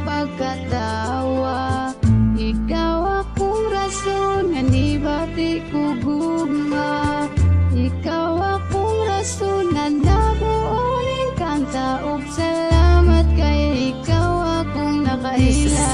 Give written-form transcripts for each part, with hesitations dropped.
pagkatawa. Ikaw akong rason nga nibati ko gugma. Ikaw akong rason nga nabuonin kang taog. Salamat kay ikaw akong nakaila.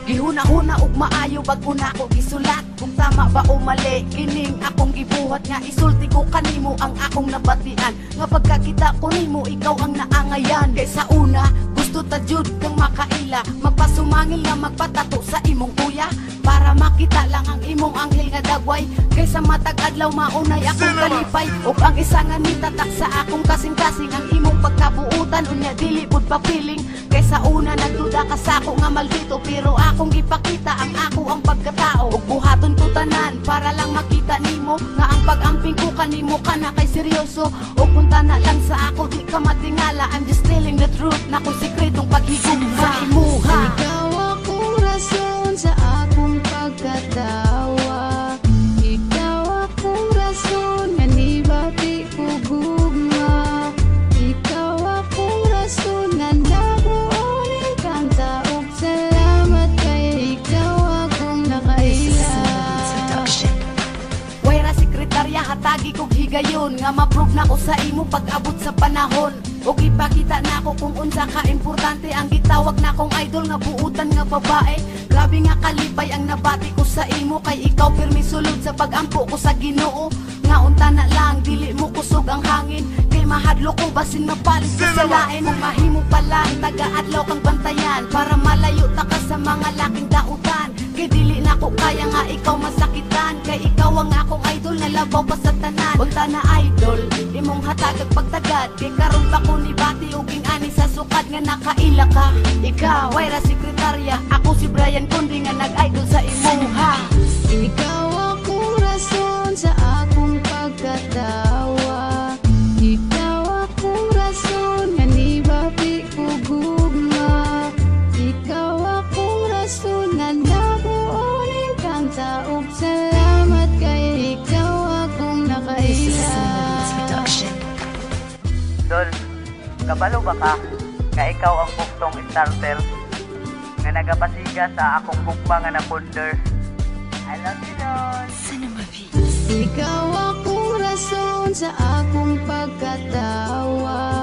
Gihuna-huna ug maayo bago na ako gisulat. Kung tama ba o mali, kining akong gibuhat nga isulti ko kanimo ang akong nabatian. Nga pagkakita ko nimo, ikaw ang naangayan. Kay sa una, gusto ta jud kang makaila. Magpasumangil nga magpatato sa imong kuya, para makita lang ang imong anghel nga dagway. Kaysa matag adlaw maunay akong kalipay. Ug ang isa nga nitatak sa akong kasing-kasing ang imong pagkabuutan, unya dili pud papiling. Kaysa una nagduda ka sa ako nga maldito, pero akong gipakita ang ako ang pagkatao. Ug buhaton ko tanan para lang makita nimo nga ang pag-amping ko kanimo ka na kay seryoso. Ug kung tana lang sa ako di ka matingala, I'm just telling the truth na kung sikretong paghigugma sa imuha. Ikaw akong rason sa akong pagkatawa. Ikaw akong rason nga nibati ko gugma. Ikaw akong rason nga nabuonin kang taog. Salamat kay ikaw akong nakaila. Wayra sekretarya hatagi kog higayon nga ma-prove na ko sa imo pag-abot sa panahon. Og ipakita na ko kung unsa ka importante ang gitawag na kong idol nga buutan nga babae. Grabe nga kalipay ang nabati ko sa imo, kay ikaw pirmi sulod sa pag-ampo ko sa Ginoo. Nga unta na lang dili mo kusog ang hangin, kay mahadlo ko basin mapalit ka sa lain. Kung mahimo pa lang taga-adlaw kang bantayan, para malayo ta ka sa mga laking dautan. Kay dili na ko kaya nga ikaw masakitan, kay ikaw ang akong idol na labaw pa sa tanan. Unta na idol, imong hatag pagtagad, kay karon pa ko ni bati ug ani sa sukad nga nakaila ka. Ikaw ay ra sekretarya, ako si Brian Kundi nga nag-idol sa imuha. Ikaw akong rason sa akong pagkatawa. Ikaw akong rason nga nibati ko gugma. Ikaw akong rason nga nabuonin kang taog. Salamat kay ikaw akong nakaila. Dol, kabalo ba ka? Nga ikaw ang buktong starter nga nagapasiga sa akong bukma nga na-ponder. I love you, Dol. Ikaw akong rason sa akong pagkatawa.